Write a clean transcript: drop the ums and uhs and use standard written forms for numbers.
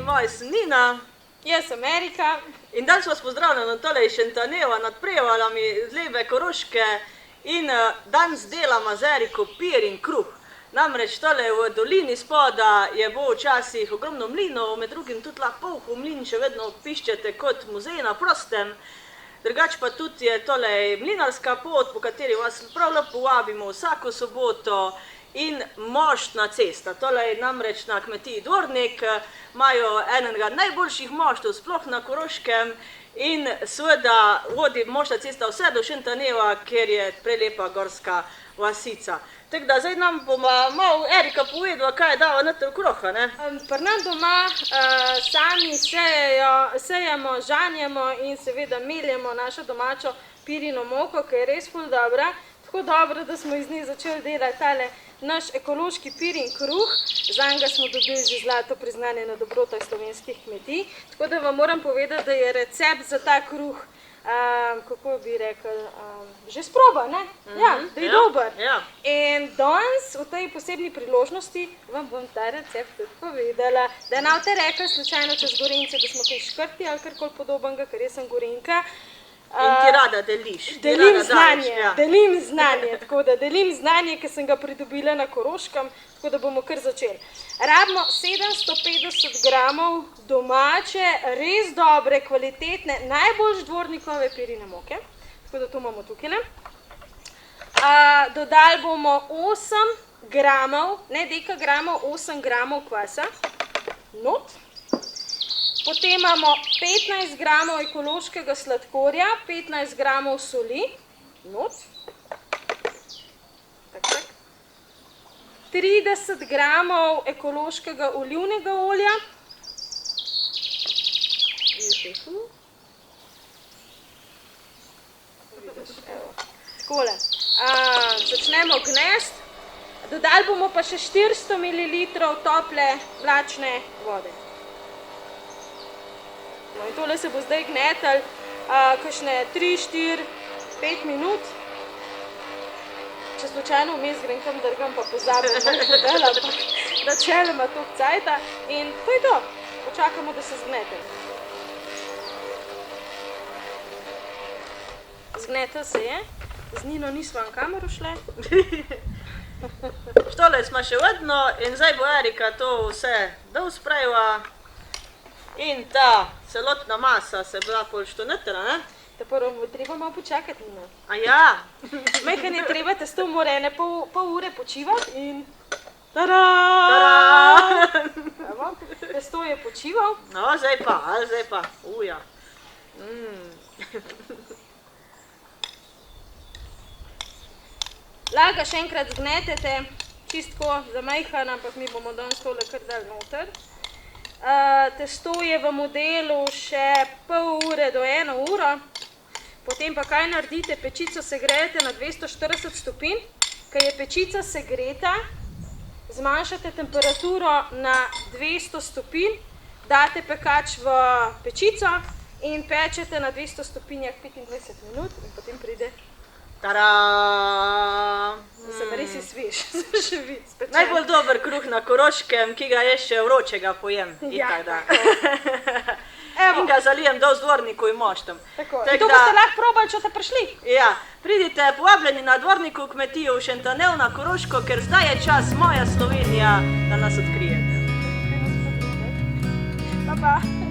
moji sem Nina. Jaz sem Erika. In danes vas pozdravljam na tole iz Šentanjeva nad Prevalami z lepe Koroške in danes delamo z Eriko pir in kruh. Namreč tole v dolini spoda je bo včasih ogromno mlinov, med drugim tudi lahko v mlin še vedno piščete kot muzej na prostem. Drugač pa tudi je tole mlinarska pot, po kateri vas prav lepo vabimo vsako soboto in moštna cesta. Tole je namreč na kmetiji Dvornik, imajo enega najboljših moštov sploh na Koroškem in seveda vodi moštna cesta vse do Šentanjeva, kjer je prelepa gorska vasica. Tako da zdaj nam bo malo Erika povedala, kaj je dava noter v kruha, ne? Pri nas doma sami sejemo, žanjemo in seveda meljemo našo domačo pirino moko, ki je res ful dobra. Tako dobro, da smo iz nje začeli delati tale naš ekološki pir in kruh. Zanj smo dobili že zlato priznanje na dobrotah slovenskih kmetij. Tako da vam moram povedati, da je recept za ta kruh, kako bi rekel, že sproba, ne? Ja, da je dober. In danes v tej posebni priložnosti vam bom ta recept tudi povedala. Da ne boste rekli slučajno čez Gorenjce, da smo kaj škrti ali karkoli podobnega, ker jaz sem Gorenjka. In ti rada deliš. Delim znanje, tako da delim znanje, ki sem ga pridobila na Koroškem, tako da bomo kar začeli. Rabimo 750 gramov domače, res dobre, kvalitetne, najbolj Dvornikove pirine moke, tako da to imamo tukaj. Dodali bomo 8 gramov, ne dekagramov, 8 gramov kvasa, not. Potem imamo 15 gramov ekološkega sladkorja, 15 gramov soli, not. 30 gramov ekološkega olivnega olja. Takole. Začnemo gnesti. Dodali bomo pa še 400 ml tople vlačne vode. No in tole se bo zdaj gnetel kakšne 3, 4, 5 minut. Če slučajno vmes grem kam drgam, pa pozabim, ampak načeloma toliko cajta. In to je to. Počakamo, da se zgnete. Zgnetel se je. Z Nino nismo nikamor šle. Štole smo še vedno in zdaj bo Erika to vse dol sprejela. In ta celotna masa se bo pol štonetela, ne? Da prvo bo treba malo počakati, Nina. A ja? Majhen je treba, testo mora ene pol ure počivati in tada! Evo, testo je počival. No, zdaj pa, uja. Laga še enkrat zgnetete, čistko za majhen, ampak mi bomo danes tole kar dali noter. Testo je v modelu še pol ure do 1 uro. Potem pa kaj naredite? Pečico segrejete na 240 stopinj. Ko je pečica segreta, zmanjšate temperaturo na 200 stopinj, date pekač v pečico in pečete na 200 stopinjah 25 minut in potem pride. Tada! Mislim, res je svež, še vid, spečen. Najbolj dober kruh na Koroškem, ki ga je še vročega pojem. Ja, In ga zalijem dol z Dvorniku in moštem. Tako, in to boste lahko probali, če ste prišli. Ja, pridite povabljeni na Dvorniku kmetijo v Šentanjev na Koroško, ker zdaj je čas Moja Slovenija, da nas odkrijete. Pa pa.